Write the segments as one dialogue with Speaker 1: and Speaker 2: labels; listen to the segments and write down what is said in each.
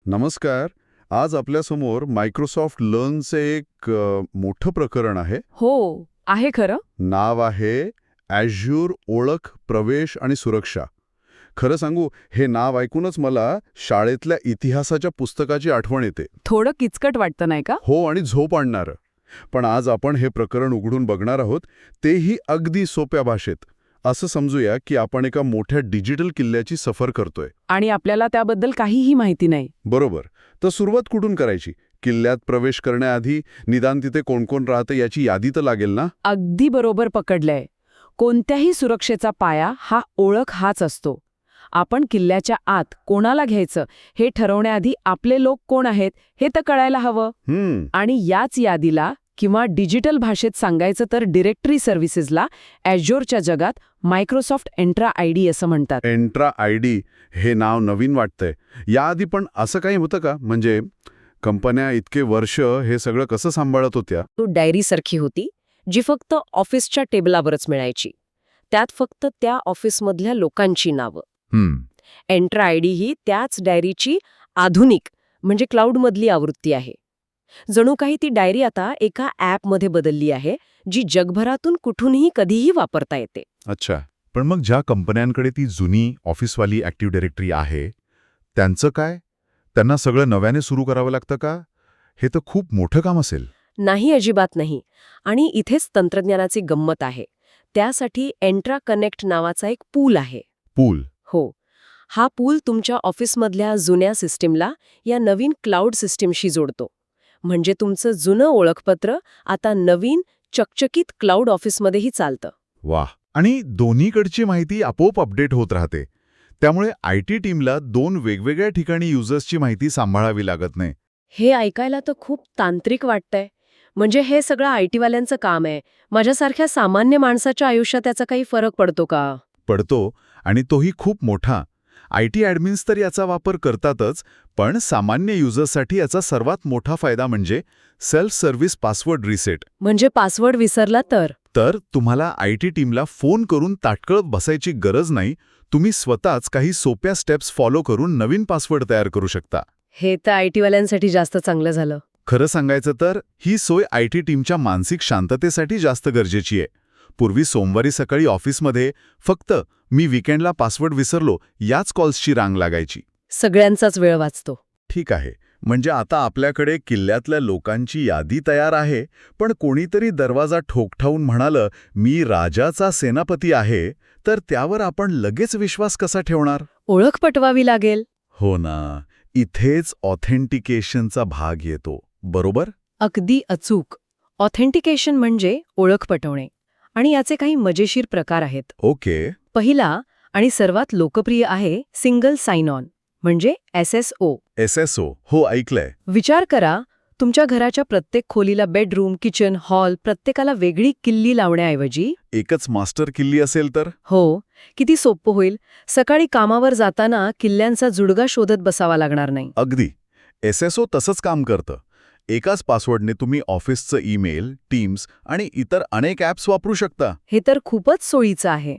Speaker 1: नमस्कार. आज आपल्यासमोर मायक्रोसॉफ्ट लर्नचे एक मोठं प्रकरण आहे.
Speaker 2: हो, आहे खरं.
Speaker 1: नाव आहे Azure ओळख, प्रवेश आणि सुरक्षा. खरं सांगू, हे नाव ऐकूनच मला शाळेतल्या इतिहासाच्या पुस्तकाची आठवण येते.
Speaker 2: थोडं किचकट वाटतं नाही का?
Speaker 1: हो, आणि झोप आणणारं. पण आज आपण हे प्रकरण उघडून बघणार आहोत, तेही अगदी सोप्या भाषेत. असं समजूया की आपण एका मोठ्या डिजिटल किल्ल्याची सफर करतोय.
Speaker 2: आणि आपल्याला त्याबद्दल काहीही माहिती नाही.
Speaker 1: बरोबर. तर सुरुवात कुठून करायची? किल्ल्यात प्रवेश करण्याआधी निदान तिथे कोण कोण राहतं याची यादी तर लागेल ना?
Speaker 2: अगदी बरोबर पकडलंय. कोणत्याही सुरक्षेचा पाया हा ओळख हाच असतो. आपण किल्ल्याच्या आत कोणाला घ्यायचं हे ठरवण्याआधी आपले लोक कोण आहेत हे तर कळायला हवं. आणि याच यादीला किंवा डिजिटल भाषेत सांगायचं तर डिरेक्टरी सर्व्हिसेसला ॲझ्योरच्या जगात मायक्रोसॉफ्ट एंट्रा आयडी असं म्हणतात.
Speaker 1: एंट्रा आयडी हे नाव नवीन वाटतंय. याआधी पण असं काही होतं का? म्हणजे कंपन्या इतके वर्ष हे सगळं कसं सांभाळत होत्या?
Speaker 3: तो डायरीसारखी होती जी फक्त ऑफिसच्या टेबलावरच मिळायची. त्यात फक्त त्या ऑफिसमधल्या लोकांची नावं. एंट्रा आयडी ही त्याच डायरीची आधुनिक म्हणजे क्लाउडमधली आवृत्ती आहे. जणू काही ती डायरी आता एका ॲपमध्ये बदलली आहे जी जगभरातून कुठूनही कधीही वापरता येते.
Speaker 1: अच्छा.
Speaker 4: पण मग ज्या कंपन्यांकडे ती जुनी ऑफिसवाली ॲक्टिव्ह डायरेक्टरी आहे, त्यांचं काय? त्यांना सगळं नव्याने सुरू करावं लागतं का? हे तर खूप मोठं काम असेल.
Speaker 3: नाही, अजिबात नाही. आणि इथेच तंत्रज्ञानाची गंमत आहे. त्यासाठी एंट्रा कनेक्ट नावाचा एक पूल आहे.
Speaker 4: पूल?
Speaker 3: हो. हा पूल तुमच्या ऑफिसमधल्या जुन्या सिस्टीमला या नवीन क्लाउड सिस्टीमशी जोडतो. म्हणजे तुमचं जुनं ओळखपत्र आता नवीन चकचकीत क्लाउड ऑफिसमध्येही चालतं.
Speaker 4: वाह! आणि दोन्हीकडची माहिती आपोआप अपडेट होत राहते. त्यामुळे IT टीमला दोन वेगवेगळ्या ठिकाणी युजर्सची माहिती सांभाळावी लागत नाही.
Speaker 3: हे ऐकायला तर खूप तांत्रिक वाटतंय. म्हणजे हे सगळं IT वाल्यांचं काम आहे. माझ्यासारख्या सामान्य माणसाच्या आयुष्यात त्याचा काही फरक पडतो का?
Speaker 4: पडतो, आणि तोही खूप मोठा. IT ॲडमिन्स तर याचा वापर करतातच, पण सामान्य युजर्ससाठी याचा सर्वात मोठा फायदा म्हणजे सेल्फ सर्व्हिस पासवर्ड रिसेट.
Speaker 3: म्हणजे पासवर्ड विसरला तर
Speaker 4: तुम्हाला IT टीमला फोन करून ताटकळत बसायची गरज नाही. तुम्ही स्वतःच काही सोप्या स्टेप्स फॉलो करून नवीन पासवर्ड तयार करू शकता.
Speaker 3: हे तर IT वाल्यांसाठी जास्त चांगलं झालं.
Speaker 4: खरं सांगायचं तर ही सोय IT टीमच्या मानसिक शांततेसाठी जास्त गरजेची आहे. पूर्वी सोमवारी सकाळी ऑफिसमध्ये फक्त मी वीकेंडला पासवर्ड विसरलो याच कॉल्सची रांग लागायची.
Speaker 3: सगळ्यांचाच वेळ वाचतो.
Speaker 4: ठीक आहे, म्हणजे आता आपल्याकडे किल्ल्यातल्या लोकांची यादी तयार आहे, पण कोणीतरी दरवाजा ठोकठावून म्हणालं, मी राजाचा सेनापती आहे, तर त्यावर आपण लगेच विश्वास कसा ठेवणार?
Speaker 3: ओळख पटवावी लागेल.
Speaker 4: हो ना, इथेच ऑथेंटिकेशनचा भाग येतो, बरोबर?
Speaker 3: अगदी अचूक. ऑथेंटिकेशन म्हणजे ओळख पटवणे. आणि याचे काही मजेशीर प्रकार आहेत.
Speaker 4: ओके.
Speaker 3: पहिला आणि सर्वात लोकप्रिय आहे सिंगल साइन ऑन म्हणजे SSO.
Speaker 4: SSO, हो ऐकलंय.
Speaker 3: विचार करा, तुमच्या घराच्या प्रत्येक खोलीला बेडरूम, किचन, हॉल प्रत्येकाला वेगळी किल्ली लावण्याऐवजी
Speaker 4: एकच मास्टर किल्ली असेल तर?
Speaker 3: हो, किती सोपं होईल. सकाळी कामावर जाताना किल्ल्यांचा जुडगा शोधत बसावा लागणार नाही.
Speaker 4: अगदी. SSO तसंच काम करतं. एकाच पासवर्डने तुम्ही ऑफिसचं ईमेल, टीम्स आणि इतर अनेक ॲप्स वापरू शकता.
Speaker 3: हे तर खूपच सोयीचं आहे.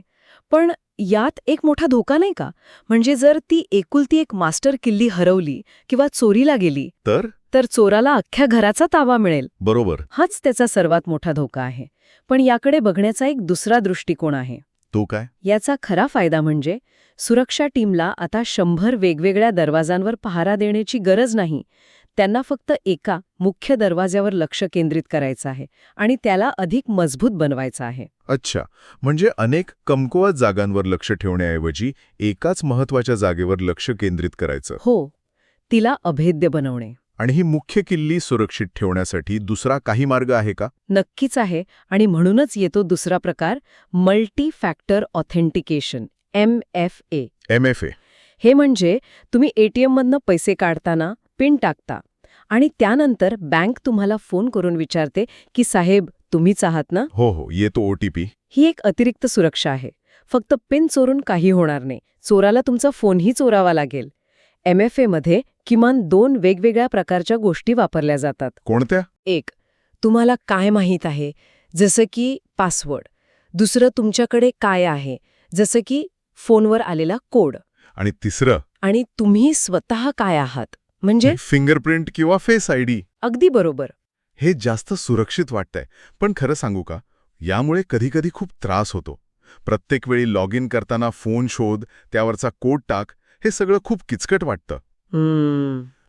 Speaker 3: पण यात एक मोठा धोका नाही का? म्हणजे जर ती एकुलती एक मास्टर किल्ली हरवली किंवा चोरीला गेली तर चोराला अख्ख्या घराचा ताबा मिळेल.
Speaker 4: बरोबर.
Speaker 3: हाच त्याचा सर्वात मोठा धोका आहे. पण याकडे बघण्याचा एक दुसरा दृष्टिकोन आहे.
Speaker 4: तो काय?
Speaker 3: याचा खरा फायदा म्हणजे सुरक्षा टीमला आता 100 वेगवेगळ्या दरवाजांवर पहारा देण्याची गरज नाही. त्यांना फक्त एका मुख्य दरवाज्यावर लक्ष केंद्रित करायचं आहे आणि त्याला अधिक मजबूत बनवायचं आहे.
Speaker 4: अच्छा, म्हणजे अनेक कमकुवत जागांवर लक्ष ठेवण्याऐवजी एकाच महत्त्वाच्या जागेवर लक्ष केंद्रित करायचं.
Speaker 3: हो, तिला अभेद्य बनवणे.
Speaker 4: आणि ही मुख्य किल्ली सुरक्षित ठेवण्यासाठी दुसरा काही मार्ग आहे का?
Speaker 3: नक्कीच आहे. आणि म्हणूनच येतो दुसरा प्रकार, multi factor authentication MFA.
Speaker 4: MFA.
Speaker 3: हे म्हणजे तुम्ही ATM-मधनं पैसे काढताना पिन टाकता आणि त्यानंतर बँक तुम्हाला फोन करून विचारते की साहेब तुम्हीच आहात ना?
Speaker 4: हो, येतो OTP.
Speaker 3: ही एक अतिरिक्त सुरक्षा आहे. फक्त पिन चोरून काही होणार नाही. चोराला तुमचा फोनही चोरावा लागेल. MFA-मध्ये किमान 2 वेगवेगळ्या प्रकारच्या गोष्टी वापरल्या जातात.
Speaker 4: कोणत्या?
Speaker 3: एक, तुम्हाला काय माहीत आहे, जसं की पासवर्ड. दुसरं, तुमच्याकडे काय आहे, जसं की फोनवर आलेला कोड.
Speaker 4: आणि तिसरं?
Speaker 3: आणि तुम्ही स्वतः काय आहात. म्हणजे
Speaker 1: फिंगरप्रिंट किंवा फेस आयडी.
Speaker 3: अगदी बरोबर.
Speaker 1: हे जास्त सुरक्षित वाटतंय, पण खरं सांगू का, यामुळे कधीकधी खूप त्रास होतो. प्रत्येक वेळी लॉग इन करताना फोन शोध, त्यावरचा कोड टाक, हे सगळं खूप किचकट वाटतं.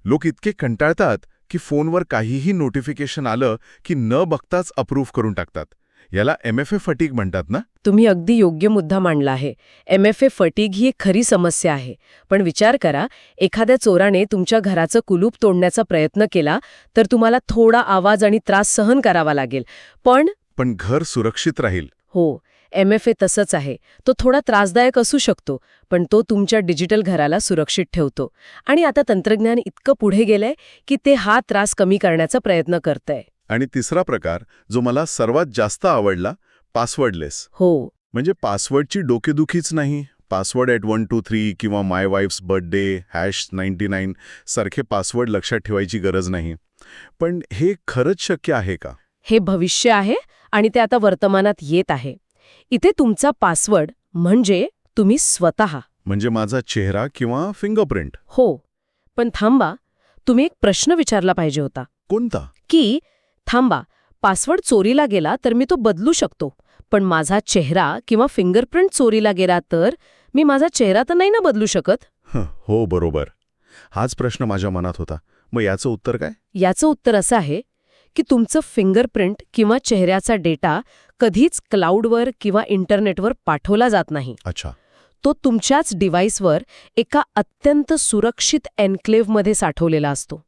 Speaker 1: लोक इतके कंटाळतात की फोनवर काहीही नोटिफिकेशन आलं की न बघताच अप्रूव्ह करून टाकतात. याला MFA फटीग म्हणतात ना?
Speaker 3: तुम्ही अगदी योग्य मुद्दा मांडला आहे. MFA फटीग ही एक खरी समस्या आहे. पण विचार करा, एखाद्या चोराने तुमच्या घराचं कुलूप तोडण्याचा प्रयत्न केला तर तुम्हाला थोडा आवाज आणि त्रास सहन करावा लागेल.
Speaker 1: पण घर सुरक्षित राहील.
Speaker 3: हो, MFA तसंच आहे. तो थोडा त्रासदायक असू शकतो, पण तो तुमच्या डिजिटल घराला सुरक्षित ठेवतो. आणि आता तंत्रज्ञान इतकं पुढे गेलंय की ते हा त्रास कमी करण्याचा प्रयत्न करतंय.
Speaker 1: आणि तिसरा प्रकार, जो मला सर्वात जास्त आवडला, पासवर्डलेस.
Speaker 3: हो,
Speaker 1: म्हणजे पासवर्डची डोकेदुखीच नाही. पासवर्ड @123 किंवा माय वाईफ्स बर्थडे #99 सारखे पासवर्ड लक्षात ठेवायची गरज नाही. पण हे खरंच शक्य आहे का?
Speaker 3: हे भविष्य आहे आणि ते आता वर्तमानात येत आहे. इथे तुमचा पासवर्ड म्हणजे तुम्ही स्वतः.
Speaker 1: म्हणजे माझा चेहरा किंवा फिंगरप्रिंट.
Speaker 3: हो, पण थांबा, तुम्ही एक प्रश्न विचारला पाहिजे होता
Speaker 1: कोणता?
Speaker 3: की थांबा, पासवर्ड चोरीला गेला तर मी तो बदलू शकतो, पण माझा चेहरा किंवा फिंगरप्रिंट चोरीला गेला तर मी माझा चेहरा तर नाही ना बदलू शकत?
Speaker 1: हो, बरोबर. हाच प्रश्न माझ्या मनात होता. मग याचं उत्तर काय?
Speaker 3: याचं उत्तर असं आहे की तुमचं फिंगरप्रिंट किंवा चेहऱ्याचा डेटा कधीच क्लाउडवर किंवा इंटरनेटवर पाठवला जात नाही.
Speaker 1: अच्छा.
Speaker 3: तो तुमच्याच डिव्हाइसवर एका अत्यंत सुरक्षित एन्क्लेव्हमध्ये साठवलेला असतो.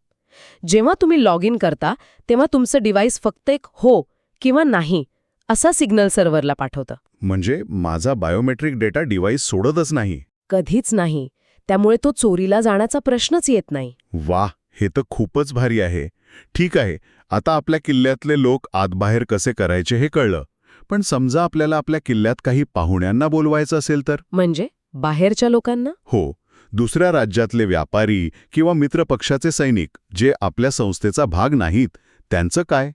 Speaker 3: जेव्हा तुम्ही लॉग इन करता तेव्हा तुमचं डिव्हाइस फक्त एक हो किंवा नाही असा सिग्नल सर्व्हरला पाठवतं.
Speaker 1: म्हणजे माझा बायोमेट्रिक डेटा डिव्हाइस सोडतच नाही.
Speaker 3: कधीच नाही. त्यामुळे तो चोरीला जाण्याचा प्रश्नच येत नाही.
Speaker 1: वाह, हे तर खूपच भारी आहे. ठीक आहे, आता आपल्या किल्ल्यातले लोक आतबाहेर कसे करायचे हे कळलं. पण समजा आपल्याला आपल्या किल्ल्यात काही पाहुण्यांना बोलवायचं असेल तर?
Speaker 3: म्हणजे बाहेरच्या लोकांना?
Speaker 1: हो, दुसऱ्या राज्यातले व्यापारी किंवा मित्रपक्षाचे सैनिक जे आपल्या संस्थेचा भाग नाहीत, त्यांचं काय?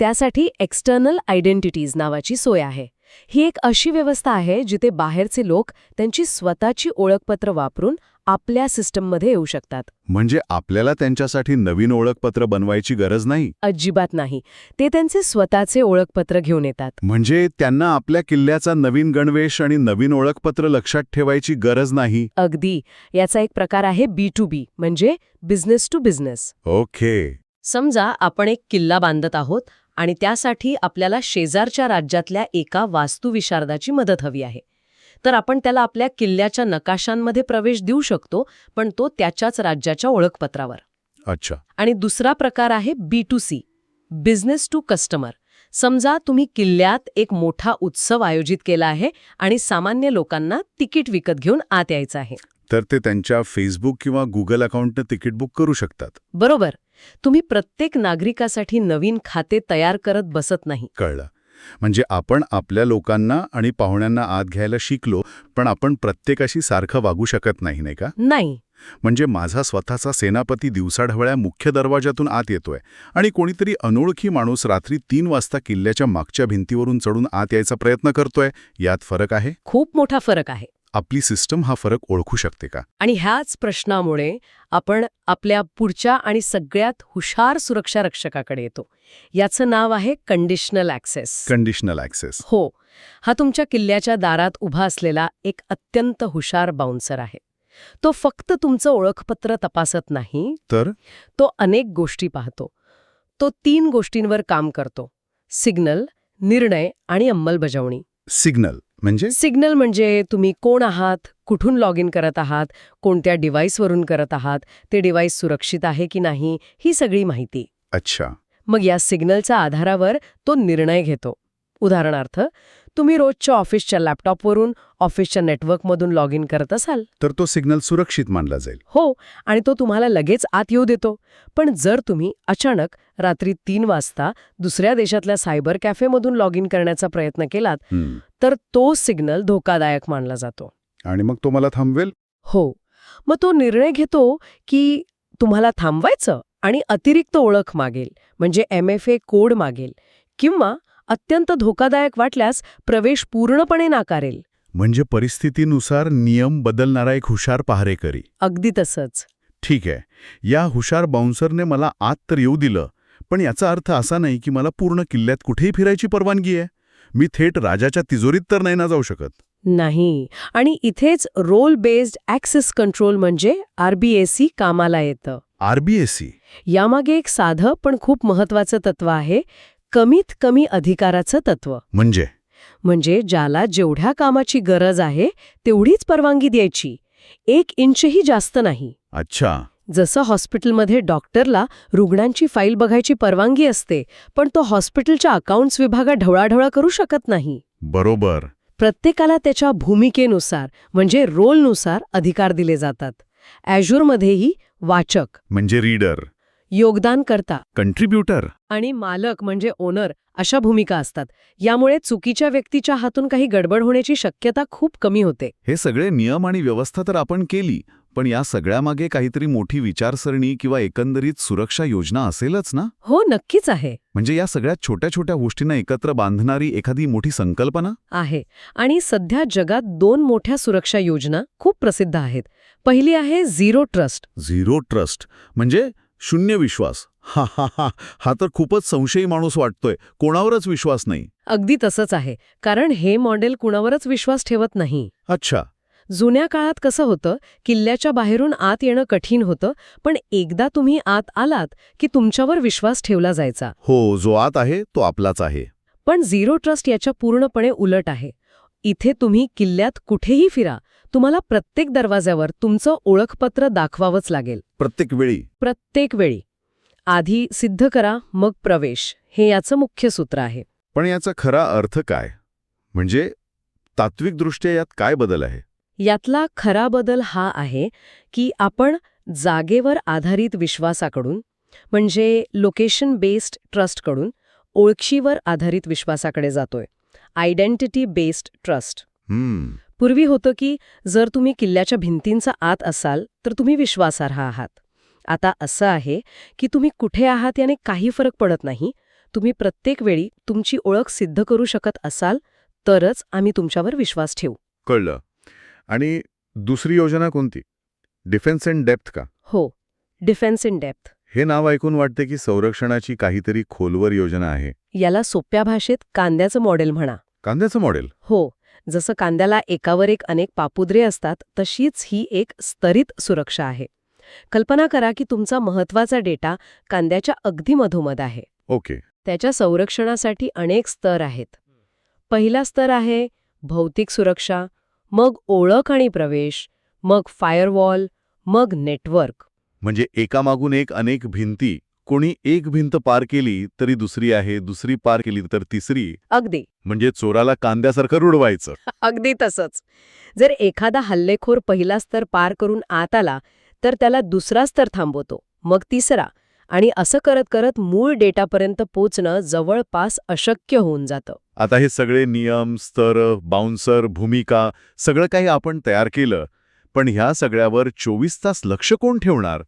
Speaker 3: त्यासाठी एक्सटर्नल आयडेंटिटीज नावाची सोय आहे. ही एक अशी व्यवस्था आहे जिथे बाहेरचे लोक त्यांची स्वतःची ओळखपत्र वापरून आपल्या सिस्टममध्ये येऊ शकतात.
Speaker 1: म्हणजे आपल्याला त्यांच्यासाठी नवीन ओळखपत्र बनवायची गरज नाही?
Speaker 3: अजिबात नाही. ते त्यांचे स्वतःचे ओळखपत्र घेऊन येतात.
Speaker 1: म्हणजे त्यांना आपल्या किल्ल्याचा नवीन गणवेश आणि नवीन ओळखपत्र लक्षात ठेवायची गरज नाही?
Speaker 3: अगदी. याचा एक प्रकार आहे B2B, म्हणजे बिझनेस टू बिझनेस.
Speaker 1: ओके.
Speaker 3: समजा आपण एक किल्ला बांधत आहोत आणि त्यासाठी आपल्याला शेजारच्या राज्यातल्या एका वास्तुविशारदाची मदत हवी आहे. तर आपण त्याला आपल्या किल्ल्याच्या नकाशांमध्ये प्रवेश देऊ शकतो, पण तो त्याच्याच राज्याच्या ओळखपत्रावर.
Speaker 1: अच्छा.
Speaker 3: आणि दुसरा प्रकार आहे B2C, बिझनेस टू कस्टमर. समजा तुम्ही किल्ल्यात एक मोठा उत्सव आयोजित केला आहे आणि सामान्य लोकांना तिकीट विकत घेऊन आत यायचं आहे.
Speaker 1: तर ते त्यांच्या फेसबुक किंवा गुगल अकाउंटनं तिकीट बुक करू शकतात.
Speaker 3: बरोबर. तुम्ही प्रत्येक नागरिकासाठी नवीन खाते तयार करत बसत नाही.
Speaker 1: कळलं. म्हणजे आपण आपल्या लोकांना आणि पाहुण्यांना आत घ्यायला शिकलो, पण आपण प्रत्येकाशी सारखं वागू शकत नाही, नाही का?
Speaker 3: नाही.
Speaker 1: म्हणजे माझा स्वतःचा सेनापती दिवसाढवळ्या मुख्य दरवाजातून आत येतोय आणि कोणीतरी अनोळखी माणूस रात्री 3 वाजता किल्ल्याच्या मागच्या भिंतीवरून चढून आत यायचा प्रयत्न करतोय, यात फरक आहे?
Speaker 3: खूप मोठा फरक आहे.
Speaker 1: आपली सिस्टम हा फरक ओळखू शकते का?
Speaker 3: आणि ह्याच प्रश्नामुळे आपण आपल्या पुढच्या आणि सगळ्यात हुशार सुरक्षा रक्षकाकडे येतो. याचं नाव आहे कंडिशनल ॲक्सेस.
Speaker 1: Conditional access.
Speaker 3: हो, हा तुमच्या किल्ल्याच्या दारात उभा असलेला एक अत्यंत हुशार बाउन्सर आहे. तो फक्त तुमचं ओळखपत्र तपासत नाही,
Speaker 1: तर
Speaker 3: तो अनेक गोष्टी पाहतो. तो 3 गोष्टींवर काम करतो: सिग्नल, निर्णय आणि अंमलबजावणी.
Speaker 1: सिग्नल म्हणजे?
Speaker 3: सिग्नल म्हणजे तुम्ही कोण आहात, कुठून लॉग इन करत आहात, कोणत्या डिव्हाइसवरून करत आहात, ते डिव्हाइस सुरक्षित आहे की नाही, ही सगळी माहिती.
Speaker 1: अच्छा.
Speaker 3: मग या सिग्नलच्या आधारावर तो निर्णय घेतो. उदाहरणार्थ, तुम्ही रोजच्या ऑफिसच्या लॅपटॉपवरून ऑफिसच्या नेटवर्कमधून लॉग इन करत असाल
Speaker 1: तर तो सिग्नल सुरक्षित मानला जाईल.
Speaker 3: हो, आणि तो तुम्हाला लगेच आत येऊ देतो. पण जर तुम्ही अचानक रात्री 3 वाजता दुसऱ्या देशातल्या सायबर कॅफेमधून लॉग इन करण्याचा प्रयत्न केलात तर तो सिग्नल धोकादायक मानला जातो.
Speaker 1: आणि मग तो मला थांबवेल?
Speaker 3: हो, मग तो निर्णय घेतो की तुम्हाला थांबवायचं आणि अतिरिक्त ओळख मागेल, म्हणजे MFA कोड मागेल, किंवा अत्यंत धोकादायक वाटल्यास प्रवेश पूर्णपणे नाकारेल.
Speaker 1: म्हणजे परिस्थितीनुसार नियम बदलणारा एक हुशार पहारेकरी.
Speaker 3: अगदी तसंच.
Speaker 4: ठीक आहे. या हुशार बाउन्सरने मला आत तर येऊ दिलं, पण याचा अर्थ असा नाही की मला पूर्ण किल्ल्यात कुठेही फिरायची परवानगी आहे. मी थेट राजाच्या तिजोरीत तर नाही ना जाऊ शकत.
Speaker 3: नाही. आणि इथेच रोल बेस्ड ॲक्सेस कंट्रोल म्हणजे RBAC कामाला येतं.
Speaker 4: RBAC
Speaker 3: यामागे एक साधं पण खूप महत्वाचं तत्व आहे, कमीत कमी अधिकाराचं तत्व. म्हणजे ज्याला जेवढ्या कामाची गरज आहे तेवढीच परवानगी द्यायची, 1 इंचही जास्त नाही.
Speaker 4: अच्छा.
Speaker 3: जसं हॉस्पिटलमध्ये डॉक्टरला रुग्णांची फाईल बघायची परवानगी असते, पण तो हॉस्पिटलच्या अकाउंट्स विभागात ढवळाढवळा करू शकत नाही.
Speaker 4: बरोबर.
Speaker 3: प्रत्येकाला त्याच्या भूमिकेनुसार म्हणजे रोलनुसार अधिकार दिले जातात. ॲझ्युरमध्येही वाचक
Speaker 4: म्हणजे रीडर,
Speaker 3: योगदानकर्ता
Speaker 4: कंट्रीब्युटर
Speaker 3: आणि मालक म्हणजे ओनर अशा भूमिका असतात. यामुळे चुकीच्या व्यक्तीच्या हातून काही गडबड होण्याची शक्यता खूप कमी होते.
Speaker 4: हे सगळे नियम आणि व्यवस्था तर आपण केली, पण या सगळ्यामागे काहीतरी मोठी विचारसरणी किंवा एकंदरीत सुरक्षा योजना असेलच ना?
Speaker 3: हो, नक्कीच आहे.
Speaker 4: म्हणजे या सगळ्या छोट्या छोट्या गोष्टींना एकत्र बांधणारी एखादी मोठी संकल्पना
Speaker 3: आहे. आणि सध्या जगात 2 मोठ्या सुरक्षा योजना खूप प्रसिद्ध आहेत. पहिली आहे झिरो ट्रस्ट.
Speaker 4: झिरो ट्रस्ट म्हणजे शून्य विश्वास. हा हा हा हा तर खूपच संशयी माणूस वाटतोय. कोणावरच विश्वास नाही.
Speaker 3: अगदी तसंच आहे, कारण हे मॉडेल कुणावरच विश्वास ठेवत नाही.
Speaker 4: अच्छा.
Speaker 3: जुन्या काळात कसं होतं, किल्ल्याच्या बाहेरून आत येणं कठीण होतं, पण एकदा तुम्ही आत आलात की तुमच्यावर विश्वास ठेवला जायचा.
Speaker 4: हो, जो आत आहे तो आपलाच आहे.
Speaker 3: पण झिरो ट्रस्ट याच्या पूर्णपणे उलट आहे. इथे तुम्ही किल्ल्यात कुठेही फिरा, तुम्हाला प्रत्येक दरवाज्यावर तुमचं ओळखपत्र दाखवावंच लागेल. प्रत्येक वेळी. आधी सिद्ध करा, मग प्रवेश. हे याचं मुख्य सूत्र आहे.
Speaker 4: पण याचा खरा अर्थ काय? म्हणजे तात्विकदृष्ट्या यात काय बदल आहे?
Speaker 3: यातला खरा बदल हा आहे की आपण जागेवर आधारित विश्वासाकडून म्हणजे लोकेशन बेस्ड ट्रस्टकडून ओळखीवर आधारित विश्वासाकडे जातोय. Identity based trust. पूर्वी होतं की जर तुम्ही किल्ल्याच्या भिंतींचा आत असाल तर तुम्ही विश्वासार्ह आहात. आता असं आहे की तुम्ही कुठे आहात याने काही फरक पडत नाही. तुम्ही प्रत्येक वेळी तुमची ओळख सिद्ध करू शकत असाल तरच आम्ही तुमच्यावर विश्वास ठेवू.
Speaker 1: कळलं. आणि दुसरी योजना कोणती? डिफेन्स इन डेप्थ का?
Speaker 3: हो, डिफेन्स इन डेप्थ.
Speaker 1: हे नाव ऐकून वाटते की संरक्षणाची काहीतरी खोलवर योजना आहे.
Speaker 3: याला सोप्या भाषेत कांद्याचं मॉडेल म्हणा.
Speaker 1: कांद्याचं मॉडेल?
Speaker 3: हो, जसं कांद्याला एकावर एक अनेक पापुद्रे असतात तशीच ही एक स्तरित सुरक्षा आहे. कल्पना करा की तुमचा महत्वाचा डेटा कांद्याच्या अगदी मधोमध आहे.
Speaker 1: ओके.
Speaker 3: त्याच्या संरक्षणासाठी अनेक स्तर आहेत. पहिला स्तर आहे भौतिक सुरक्षा, मग ओळख आणि प्रवेश, मग फायरवॉल, मग नेटवर्क.
Speaker 1: म्हणजे एकामागून एक अनेक भिंती. कोणी एक भिंत पार केली तरी दुसरी आहे, दुसरी पार केली तर तिसरी.
Speaker 3: अगदी.
Speaker 1: म्हणजे चोराला कांद्यासारखं रुडवायचं.
Speaker 3: अगदी तसंच. जर एखादा हल्लेखोर पहिला स्तर पार करून आत आला तर त्याला दुसरा स्तर थांबवतो, मग तिसरा, आणि असं करत करत मूळ डेटापर्यंत पोचणं जवळपास अशक्य होऊन जातं.
Speaker 1: आता हे सगळे नियम, स्तर, बाउन्सर, भूमिका सगळं काही आपण तयार केलं, पण ह्या सगळ्यावर 24 तास लक्ष कोण ठेवणार?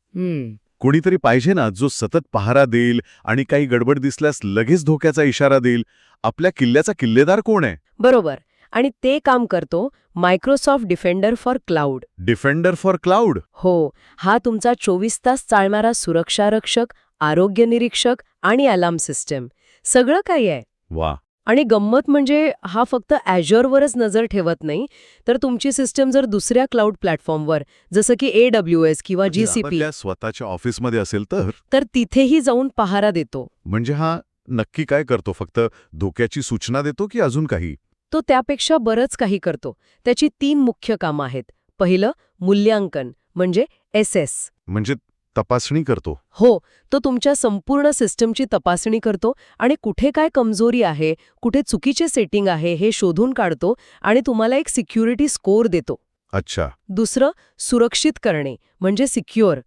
Speaker 1: कोणीतरी पाहिजे ना, जो सतत पहारा देईल आणि काही गडबड दिसल्यास लगेच धोक्याचा इशारा देईल. आपल्या किल्ल्याचा किल्लेदार कोण आहे?
Speaker 3: बरोबर. आणि ते काम करतो Microsoft defender for cloud.
Speaker 1: Defender for cloud?
Speaker 3: हो, हा तुमचा 24 तास चालणारा सुरक्षारक्षक, आरोग्य निरीक्षक आणि अलार्म सिस्टम सगळं काही आहे.
Speaker 1: वा.
Speaker 3: आणि गंमत म्हणजे हा फक्त ॲझ्युरवरच नजर ठेवत नाही, तर तुमची सिस्टम जर दुसऱ्या क्लाउड प्लॅटफॉर्मवर जसं की AWS किंवा GCP
Speaker 1: आपल्या स्वतःच्या ऑफिसमध्ये असेल
Speaker 3: तर तिथेही जाऊन पहारा देतो.
Speaker 1: म्हणजे हा नक्की काय करतो? फक्त धोक्याची सूचना देतो की अजून काही?
Speaker 3: तो त्यापेक्षा बरंच काही करतो. त्याची 3 मुख्य कामं आहेत. पहिलं मूल्यांकन म्हणजे SS.
Speaker 1: म्हणजे तपासणी करतो?
Speaker 3: हो, तो तुमच्या संपूर्ण सिस्टमची तपासणी करतो आणि कुठे काय कमजोरी आहे, कुठे चुकीचे सेटिंग आहे हे शोधून काढतो आणि तुम्हाला एक सिक्युरिटी स्कोअर देतो.
Speaker 1: अच्छा.
Speaker 3: दुसरं सुरक्षित करणे म्हणजे सिक्युअर.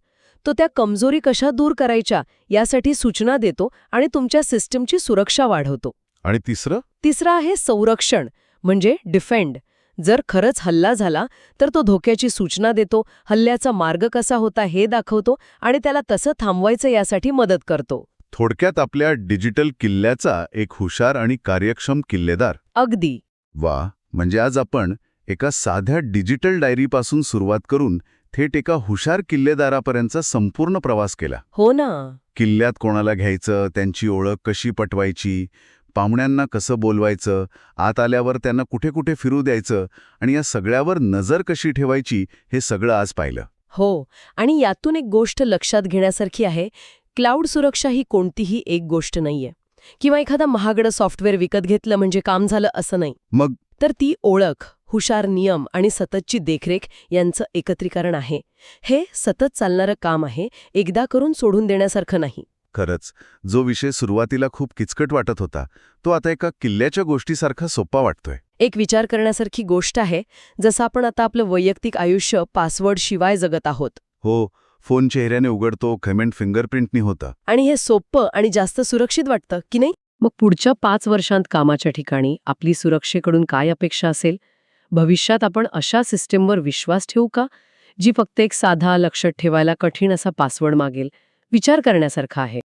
Speaker 3: तो त्या कमजोरी कशा दूर करायच्या यासाठी सूचना देतो आणि तुमच्या सिस्टमची सुरक्षा वाढवतो.
Speaker 1: आणि तिसरं
Speaker 3: आहे संरक्षण म्हणजे डिफेंड. जर खरंच हल्ला झाला तर तो धोक्याची सूचना देतो, हल्ल्याचा मार्ग कसा होता हे दाखवतो आणि त्याला तसं थांबवायचं यासाठी मदत करतो.
Speaker 1: थोडक्यात आपल्या डिजिटल किल्ल्याचा एक हुशार आणि कार्यक्षम किल्लेदार.
Speaker 3: अगदी.
Speaker 4: वा. म्हणजे आज आपण एका साध्या डिजिटल डायरीपासून सुरुवात करून थेट एका हुशार किल्लेदारापर्यंतचा संपूर्ण प्रवास केला.
Speaker 3: हो ना.
Speaker 4: किल्ल्यात कोणाला घ्यायचं, त्यांची ओळख कशी पटवायची, पाहुण्यांना कसं बोलवायचं, आत आल्यावर त्यांना कुठे कुठे फिरू द्यायचं आणि या सगळ्यावर नजर कशी ठेवायची हे सगळं आज पाहिलं.
Speaker 3: हो, आणि यातून एक गोष्ट लक्षात घेण्यासारखी आहे. क्लाउड सुरक्षा ही कोणतीही एक गोष्ट नाहीये, किंवा एखादा महागडं सॉफ्टवेअर विकत घेतलं म्हणजे काम झालं असं नाही.
Speaker 4: मग
Speaker 3: तर ती ओळख, हुशार नियम आणि सततची देखरेख यांचं एकत्रीकरण आहे. हे सतत चालणारं काम आहे, एकदा करून सोडून देण्यासारखं नाही.
Speaker 4: खरंच, जो विषय सुरुवातीला खूप किचकट वाटत होता तो आता एका किल्ल्याच्या गोष्टीसारखा सोपा वाटतोय.
Speaker 3: एक विचार करण्यासारखी गोष्ट आहे, जसं आपण आता आपलं वैयक्तिक आयुष्य पासवर्ड शिवाय जगत आहोत.
Speaker 4: हो, फोन चेहऱ्याने उघडतो, कमेंट फिंगरप्रिंटनी होतं.
Speaker 3: आणि हे सोपं आणि जास्त सुरक्षित वाटतं की नाही? मग पुढच्या 5 वर्षांत कामाच्या ठिकाणी आपली सुरक्षेकडून काय अपेक्षा असेल? भविष्यात आपण अशा सिस्टीमवर विश्वास ठेवू का, जी फक्त एक साधा, लक्षात ठेवायला कठीण असा पासवर्ड मागेल? विचार करण्यासारखा आहे.